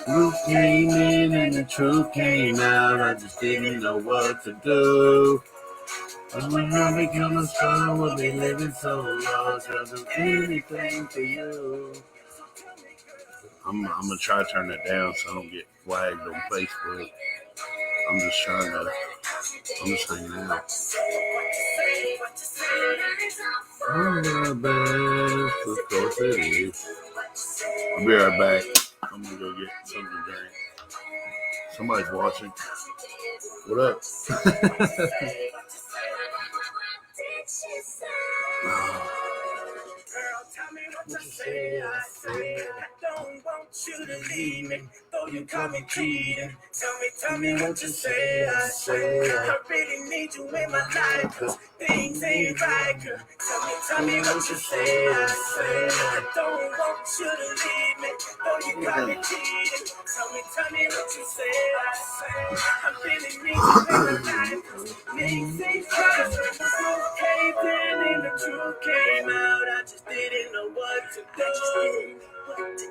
You came in and the truth came out. I just didn't know what to do. And when I become a star, we'll be living so lost. I'll do anything for you. I'm gonna try to turn that down so I don't get flagged on Facebook. I'm just hanging out. I'm the best, of course it is. I'll be right back. I'm gonna go get something to drink. Somebody's watching. What up? What you say? I don't want you to leave me, though you caught me cheating. Tell me what you say. I really need you in my life, 'cause things ain't right, girl. Tell me what you say. I don't want you to leave me, though you caught me cheating. Tell me what you say. I really need you in my life, 'cause things ain't right. The truth came in and the truth came out. I just didn't know what to do.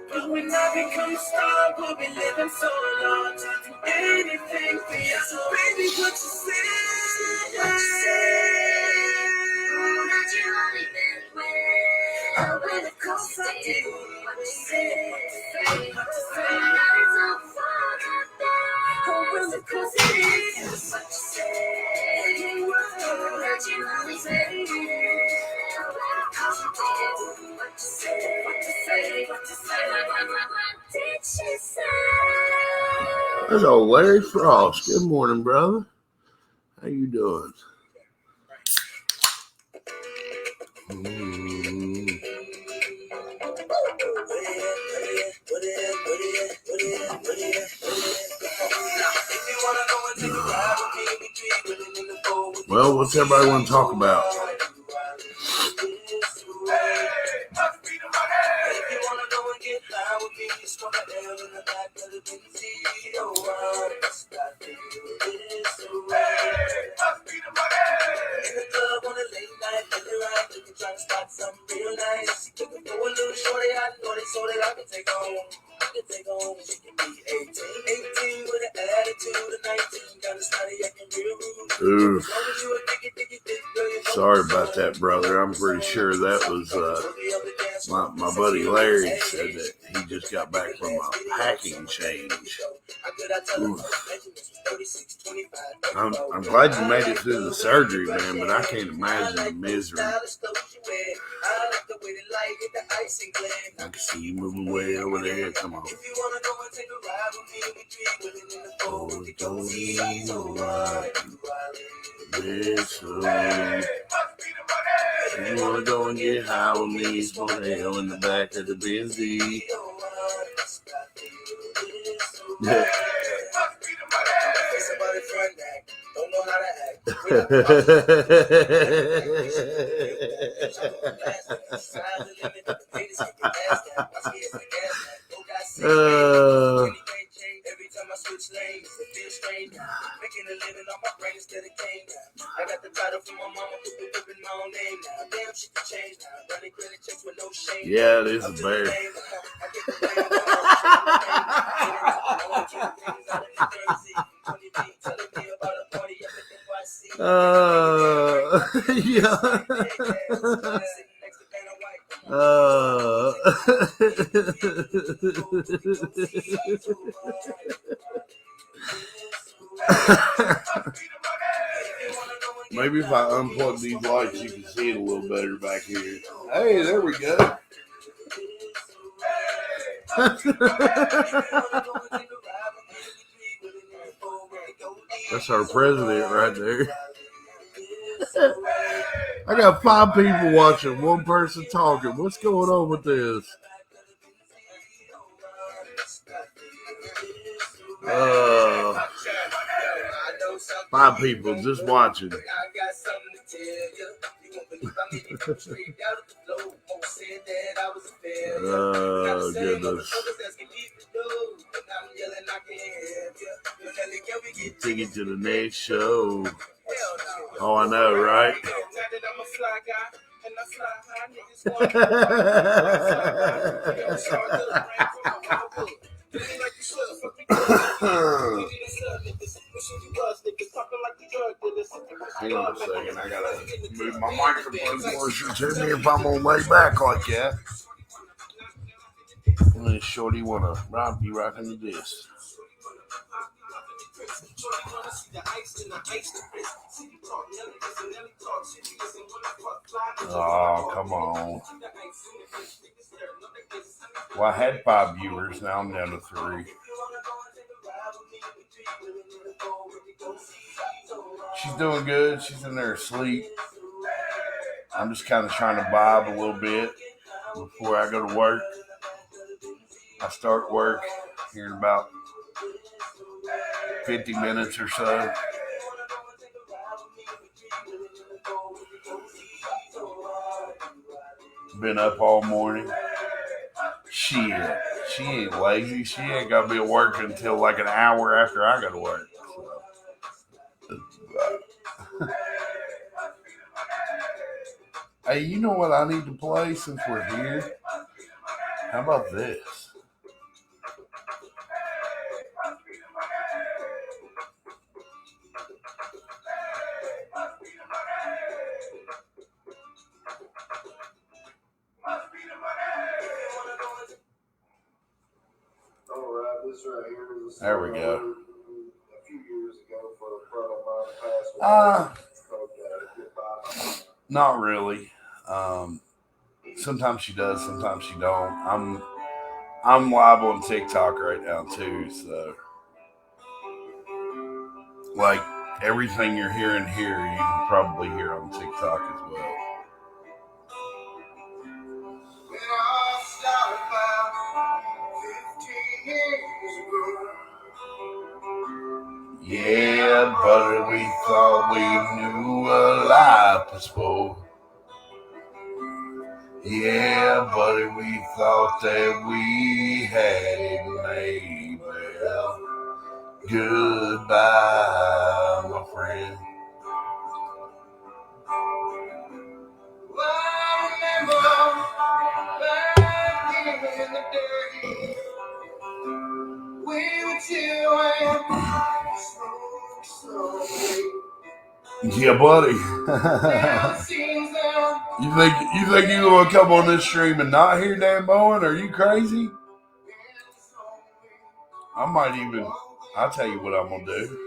But when I become a star, we'll be living so long. I'll do anything for you. So baby, what you say? That you only meant when of course I did. What you say? What you say? It's all for nothing. Oh, well, of course it is. What you say? That you only meant what you say? Did she say? That's old Larry Frost. Good morning, brother. How you doing? Well, what's everybody want to talk about? Ooh. Sorry about that, brother. I'm pretty sure that was my buddy Larry said that he just got back from a packing change. Ooh. I'm glad you made it through the surgery, man, but I can't imagine the misery. I can see you moving way over there. Come on. Oh, it don't mean alright. This way. You wanna go and get high with me? Smoke the hell in the back of the Benzie. Yeah. Yeah, this is bear. Yeah. Maybe if I unplug these lights, you can see it a little better back here. Hey, there we go. That's our president right there. I got 5 people watching, 1 person talking. What's going on with this? 5 people just watching. Oh, goodness. Take it to the next show. Oh, I know, right? Hang on a second, I gotta move my microphone closer to me if I'm gonna lay back like that. And then Shorty wanna be rocking the disc. Oh, come on. Well, I had 5 viewers, now I'm down to 3. She's doing good. She's in there asleep. I'm just kind of trying to vibe a little bit before I go to work. I start work here in about 50 minutes or so. Been up all morning. Shit, she ain't lazy. She ain't got to be at work until like an hour after I go to work. Hey, you know what I need to play since we're here? How about this? There we go. Not really. Sometimes she does, sometimes she don't. I'm live on TikTok right now too, so like everything you're hearing here, you can probably hear on TikTok as well. Yeah, buddy, we thought we knew what life was for. Yeah, buddy, we thought that we had it made. Well, goodbye, my friend. Well, I remember back in the day, we were 2 and yeah, buddy. You think you gonna come on this stream and not hear Dan Bowen? Are you crazy? I might even. I'll tell you what I'm gonna do.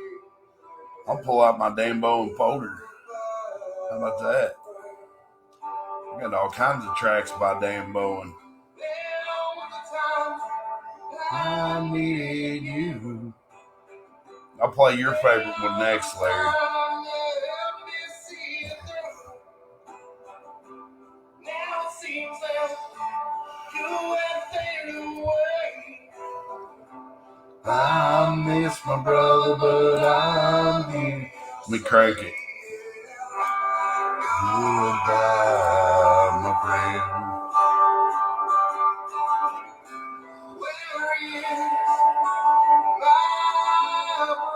I'll pull out my Dan Bowen folder. How about that? I got all kinds of tracks by Dan Bowen. I need you. I'll play your favorite one next, Larry. I miss my brother, but I'm here. Let me crank it. Goodbye, my friend. Where is my brother?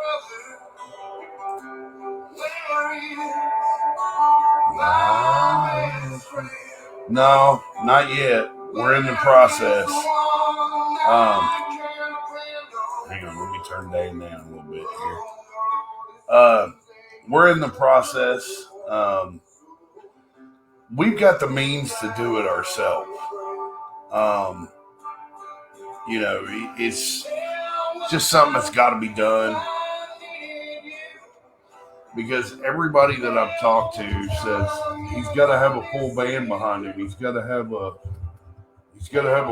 Where is my friend? No, not yet. We're in the process. Hang on, let me turn Dave down a little bit here. We're in the process. We've got the means to do it ourselves. You know, it's just something that's got to be done. Because everybody that I've talked to says he's got to have a full band behind him. He's got to have a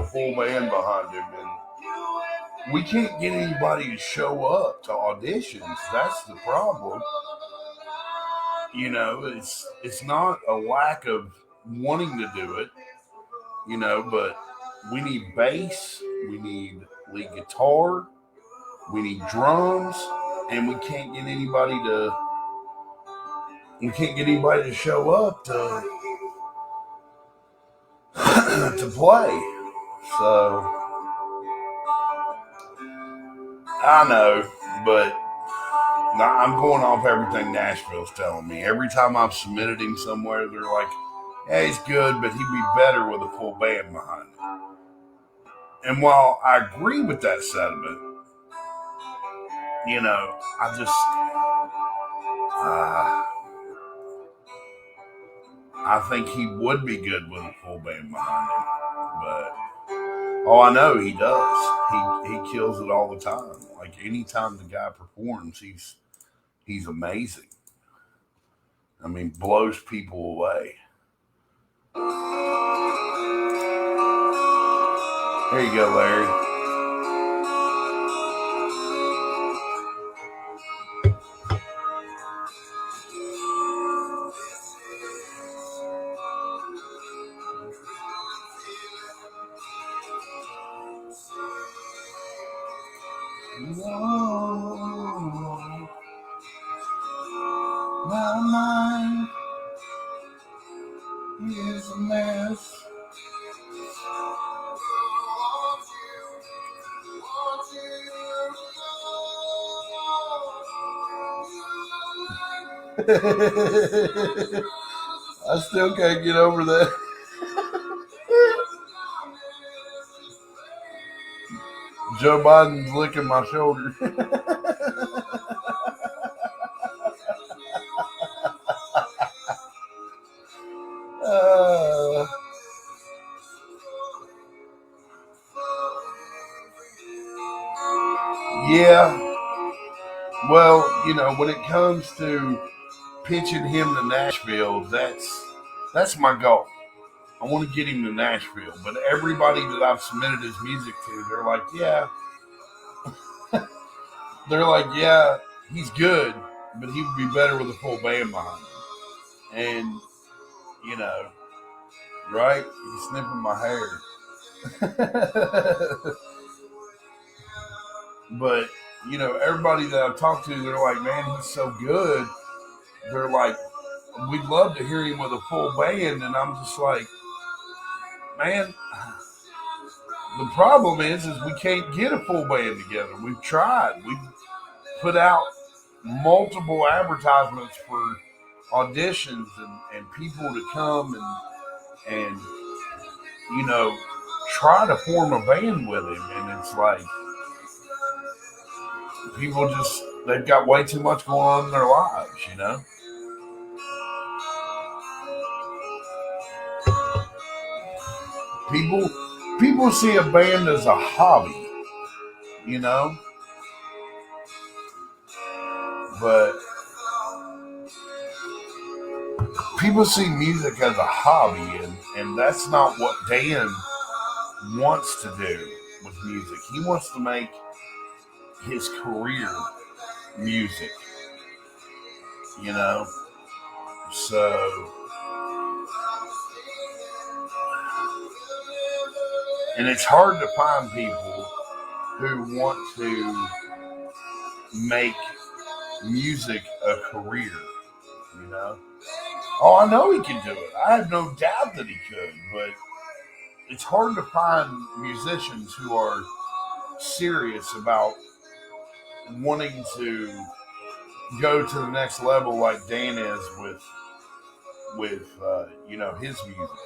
full band behind him, and we can't get anybody to show up to auditions. That's the problem. You know, it's not a lack of wanting to do it, you know, but we need bass, we need lead guitar, we need drums, and we can't get anybody to show up to to play. So I know, but I'm going off everything Nashville's telling me. Every time I've submitted him somewhere, they're like, Yeah, he's good, but he'd be better with a full band behind him. And while I agree with that sentiment, I just, I think he would be good with a full band behind him. But I know he does. He kills it all the time. Like anytime the guy performs, he's amazing. I mean, blows people away. Here you go, Larry. Whoa, my mind is a mess. I still can't get over that. Joe Biden's licking my shoulder. Yeah. Well, when it comes to pitching him to Nashville, that's my goal. I want to get him to Nashville. But everybody that I've submitted his music to, they're like, yeah, he's good, but he would be better with a full band behind him. And, right? He's sniffing my hair. But, everybody that I've talked to, they're like, man, he's so good. They're like, we'd love to hear him with a full band. And I'm just like, man, the problem is we can't get a full band together. We've tried. We've put out multiple advertisements for auditions and people to come and try to form a band with him. And it's like, people they've got way too much going on in their lives, People see a band as a hobby, but people see music as a hobby, and that's not what Dan wants to do with music. He wants to make his career music, so, and it's hard to find people who want to make music a career, Oh, I know he can do it. I have no doubt that he could, but it's hard to find musicians who are serious about wanting to go to the next level like Dan is with his music.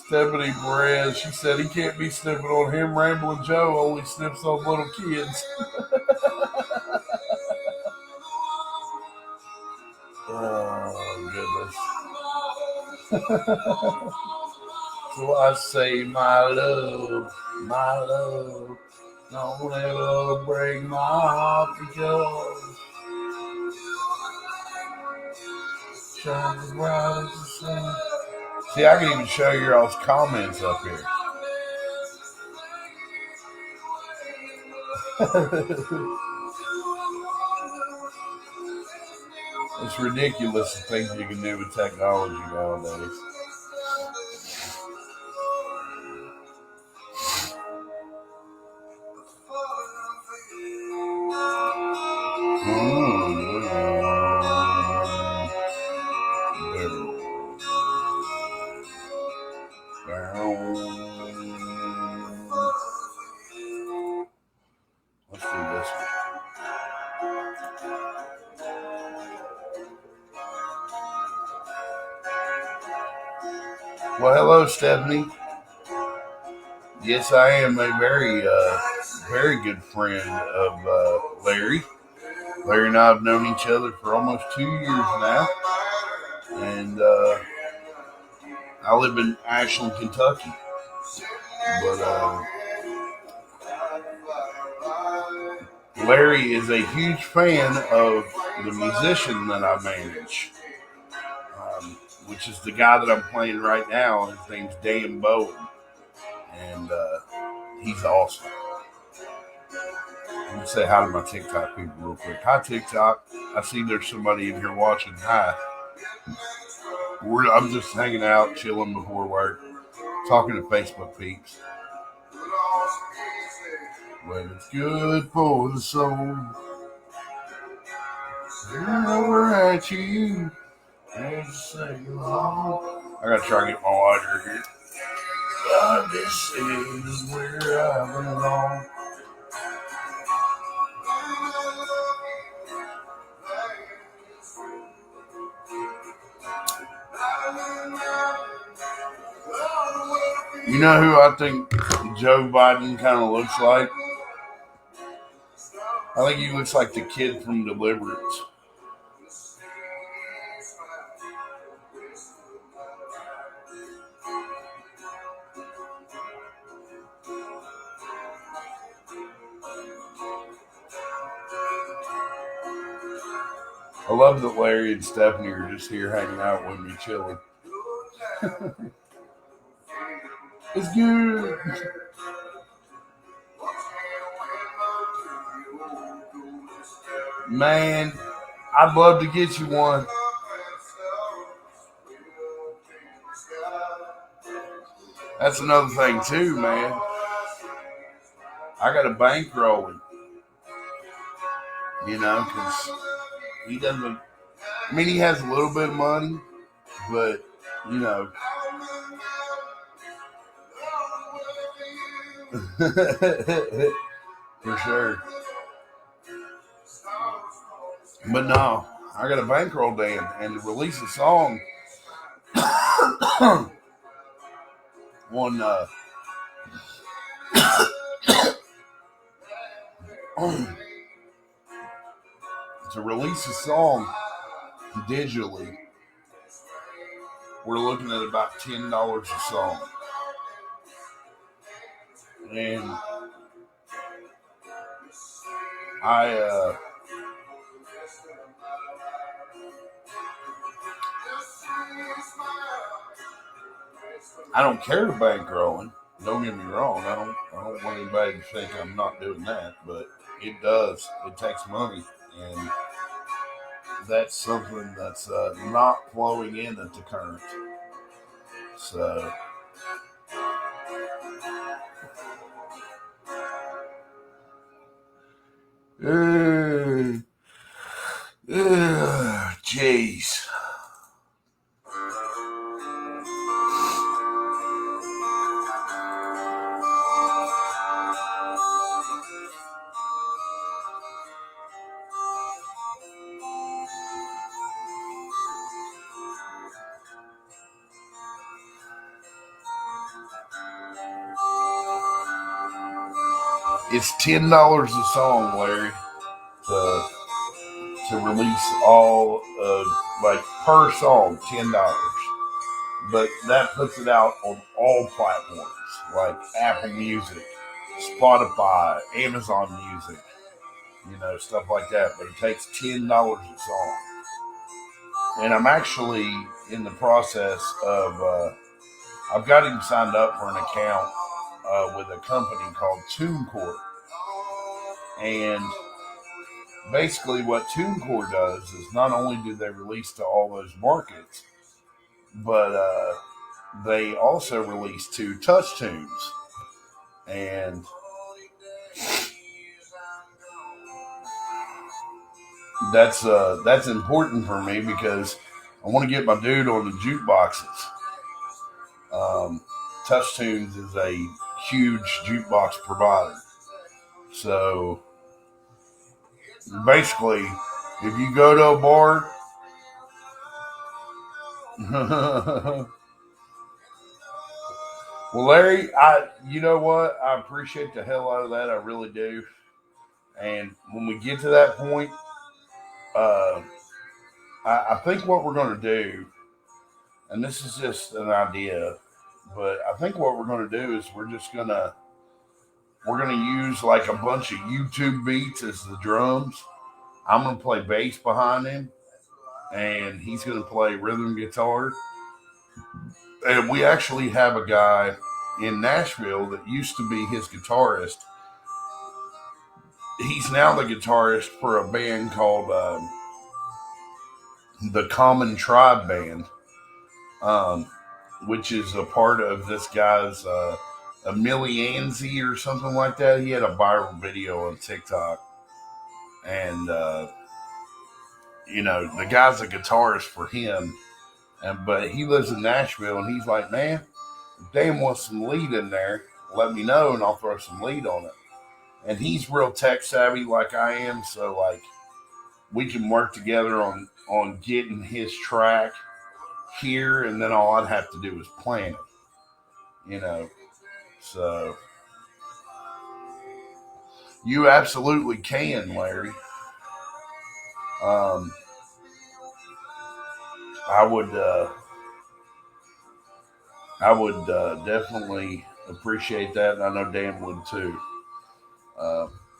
Stephanie Perez, she said he can't be sniffing on him. Rambling Joe only sniffs on little kids. Oh, goodness. So I say, my love, don't ever break my heart because shines as bright as the sun. See, I can even show you all's comments up here. It's ridiculous the things you can do with technology nowadays. Well, hello, Stephanie. Yes, I am a very good friend of Larry. Larry and I have known each other for almost 2 years now, and I live in Ashland, Kentucky. But Larry is a huge fan of the musician that I manage, which is the guy that I'm playing right now. His name's Dan Bowen, and he's awesome. I'm gonna say hi to my TikTok people real quick. Hi, TikTok. I see there's somebody in here watching. Hi. I'm just hanging out, chilling before work, talking to Facebook peeps. When it's good for the soul, over at you. I gotta try to get my water here. God, this is where I belong. You know who I think Joe Biden kind of looks like? I think he looks like the kid from Deliverance. I love that Larry and Stephanie are just here hanging out with me, chilling. It's good. Man, I'd love to get you one. That's another thing too, man. I got a bankroll, because he doesn't. I mean, he has a little bit of money, but for sure. But no, I got a bankroll, Dan, and to release a song on to release a song digitally, we're looking at about $10 a song. And I don't care to bankrolling. Don't get me wrong. I don't want anybody to think I'm not doing that, but it does. It takes money, and that's something that's not flowing in at the current. So. Jeez. It's $10 a song, Larry, to release all per song $10. But that puts it out on all platforms like Apple Music, Spotify, Amazon Music, stuff like that. But it takes $10 a song. And I'm actually in the process of I've got him signed up for an account with a company called TuneCore. And basically what TuneCore does is not only do they release to all those markets, but they also release to TouchTunes. And that's important for me because I want to get my dude on the jukeboxes. TouchTunes is a huge jukebox provider. So basically, if you go to a bar, Well, Larry, you know what? I appreciate the hell out of that. I really do. And when we get to that point, uh, I think what we're going to do, and this is just an idea, but I think what we're going to do is we're gonna use like a bunch of YouTube beats as the drums. I'm gonna play bass behind him, and he's gonna play rhythm guitar. And we actually have a guy in Nashville that used to be his guitarist. He's now the guitarist for a band called the Common Tribe Band, um, which is a part of this guy's Emilianzi or something like that. He had a viral video on TikTok, and the guy's a guitarist for him, but he lives in Nashville, and he's like, man, if Dan wants some lead in there, let me know, and I'll throw some lead on it. And he's real tech savvy like I am, so like we can work together on getting his track here, and then all I'd have to do is plan it, So you absolutely can, Larry. I would definitely appreciate that, and I know Dan would too.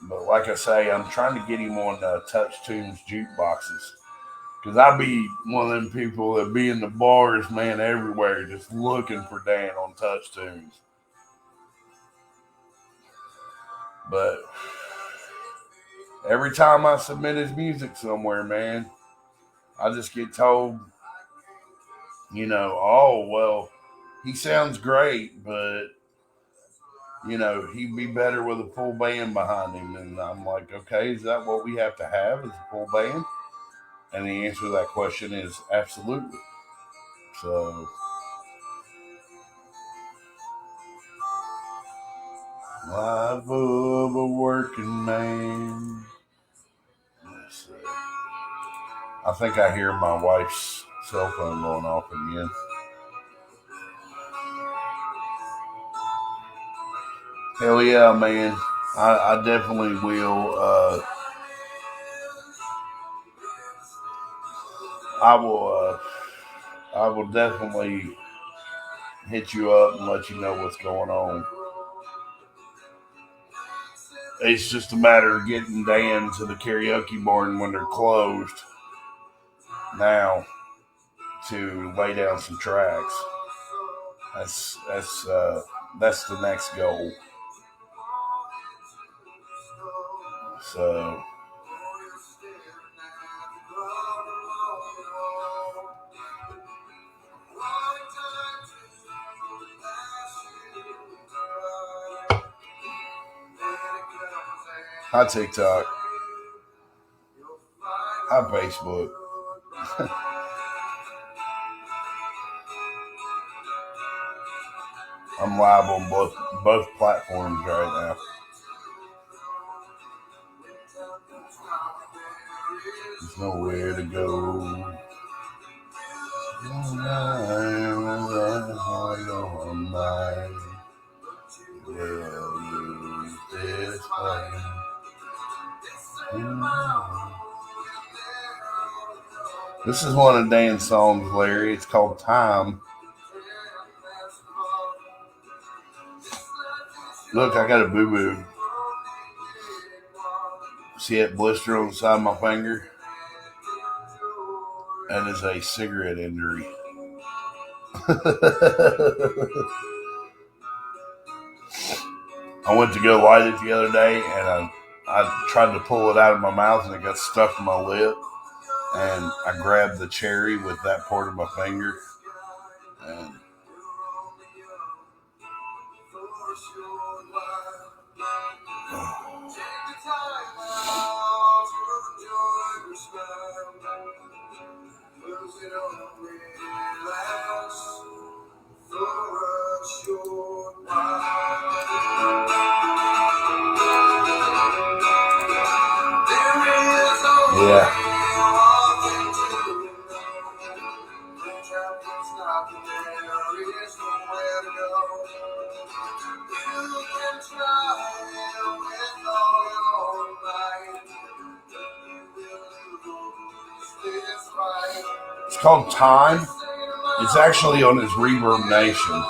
But like I say, I'm trying to get him on Touch Tunes jukeboxes, because I be one of them people that be in the bars, man, everywhere, just looking for Dan on Touch Tunes. But every time I submit his music somewhere, man, I just get told, oh, well, he sounds great, but, he'd be better with a full band behind him. And I'm like, okay, is that what we have to have, is a full band? And the answer to that question is absolutely. So, life of a working man. Let's see. I think I hear my wife's cell phone going off again. Hell yeah, man. I definitely will. I will definitely hit you up and let you know what's going on. It's just a matter of getting Dan to the karaoke barn when they're closed now to lay down some tracks. That's the next goal. So hi TikTok. Hi Facebook. I'm live on both platforms right now. There's nowhere to go. This is one of Dan's songs, Larry. It's called Time. Look, I got a boo-boo. See that blister on the side of my finger? That is a cigarette injury. I went to go light it the other day, and I tried to pull it out of my mouth, and it got stuck in my lip. And I grabbed the cherry with that part of my finger, and yeah. It's called Time. It's actually on his Reverb Nation.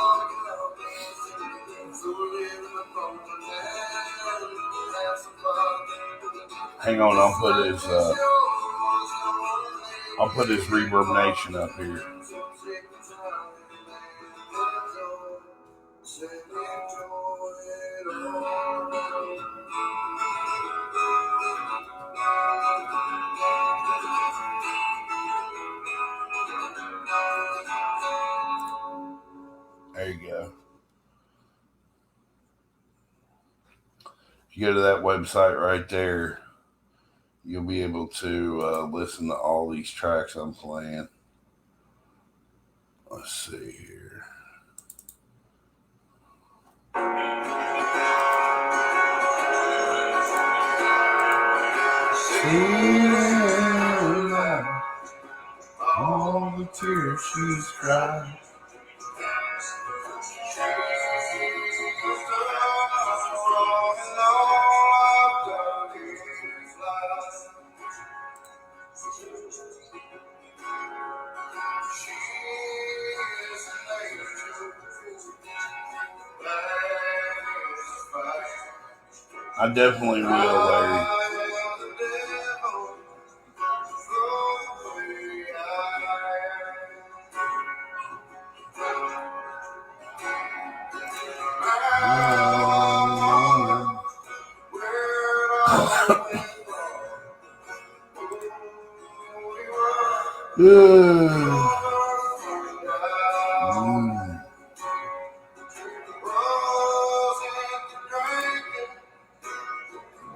Hang on, I'll put his Reverb Nation up here. There you go. If you go to that website right there, you'll be able to listen to all these tracks I'm playing. Let's see here. All the tears she's cried. I definitely will, Larry.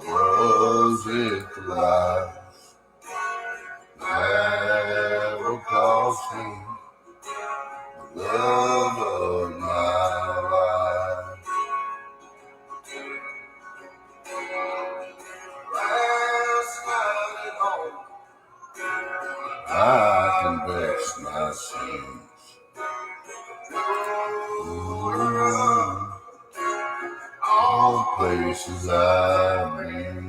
Was it the lies that will cost me the love of my life? I confess my sins. All places I've been.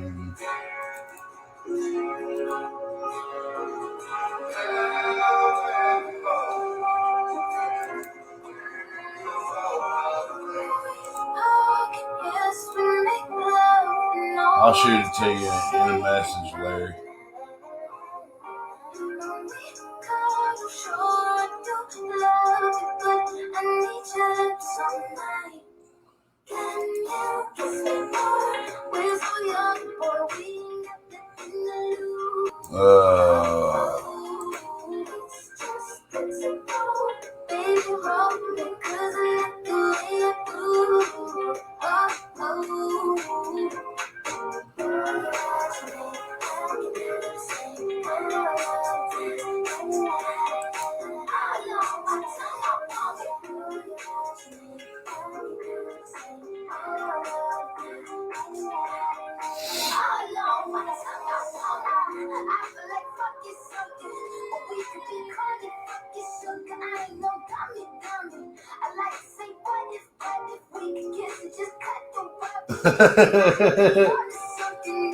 I'll shoot it to you in a message, Larry.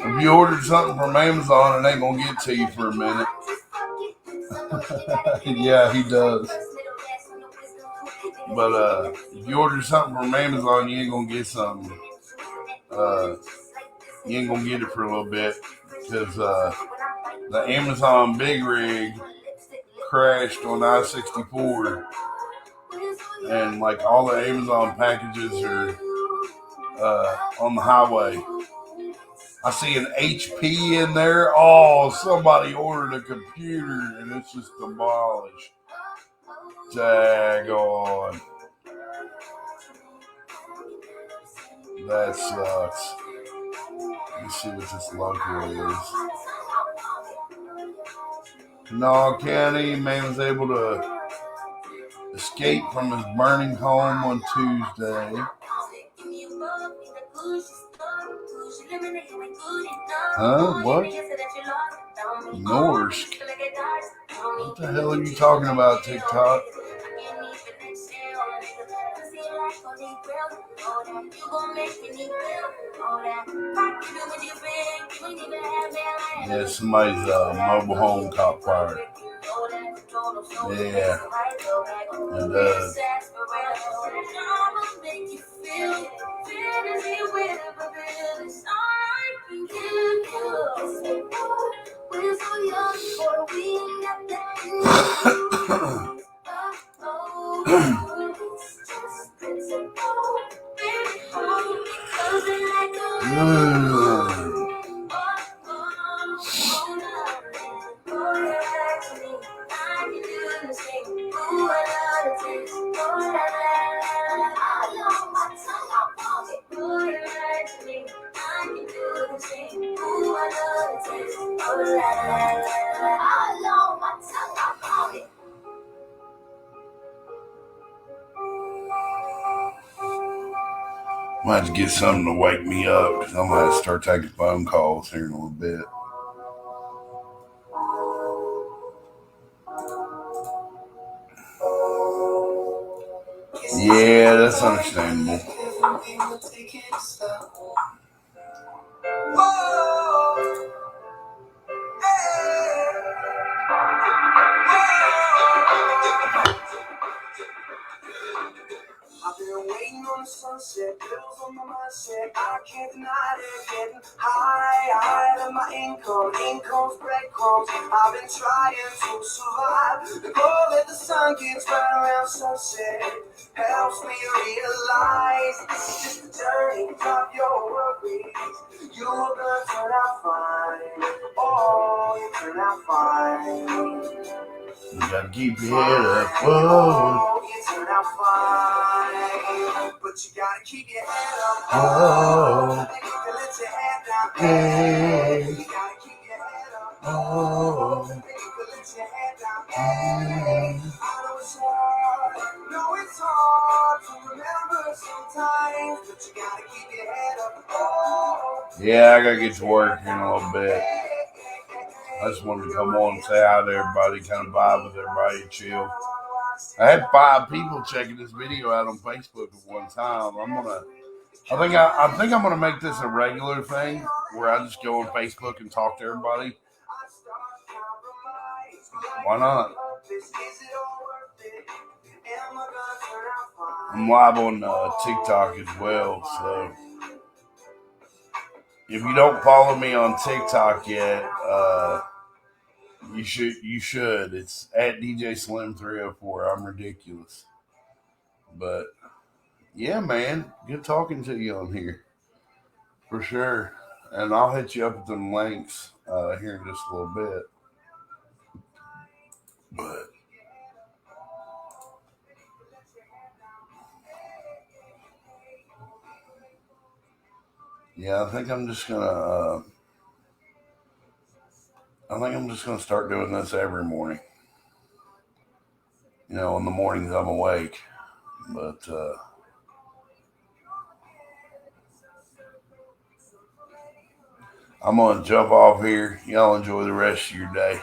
If you ordered something from Amazon, it ain't gonna get to you for a minute. Yeah, he does. But if you order something from Amazon, you ain't gonna get something. You ain't gonna get it for a little bit because the Amazon Big Rig crashed on I-64, and like all the Amazon packages are on the highway. I see an HP in there. Oh, somebody ordered a computer and it's just demolished. Daggone. That sucks. Let me see what this local is. Kanawha County, man was able to escape from his burning home on Tuesday. Huh? What? Norsk? What the hell are you talking about, TikTok? Yeah, somebody's mobile home caught fire. Yeah, it does. Might have to get something to wake me up because I'm going to start taking phone calls here in a little bit. Yeah, that's understandable. I've been waiting on the sunset, bills on my mindset, I can't deny it, getting high on my income's breadcrumbs, I've been trying to survive, the glow that the sun gets right around sunset, helps me realize, this is just a journey, drop your worries, you're gonna turn out fine, oh, you turn out fine. You gotta keep your head up. Whoa. You turn out fine, but you gotta keep your head up. Oh. You can let your head down. Hey. You gotta keep your head up. Oh. You can let your head down. Hey. I know it's hard. No, it's hard to remember sometimes, but you gotta keep your head up. Oh. Yeah, I gotta get to work here in a little bit. I just wanted to come on and say hi to everybody, kind of vibe with everybody, chill. I had 5 people checking this video out on Facebook at one time. I think I'm gonna make this a regular thing where I just go on Facebook and talk to everybody. Why not? I'm live on TikTok as well, so if you don't follow me on TikTok yet, you should. It's at DJ Slim 304. I'm ridiculous. But yeah, man, good talking to you on here. For sure. And I'll hit you up with them links here in just a little bit. But yeah, I think I'm just gonna start doing this every morning. You know, in the mornings I'm awake. But I'm gonna jump off here. Y'all enjoy the rest of your day.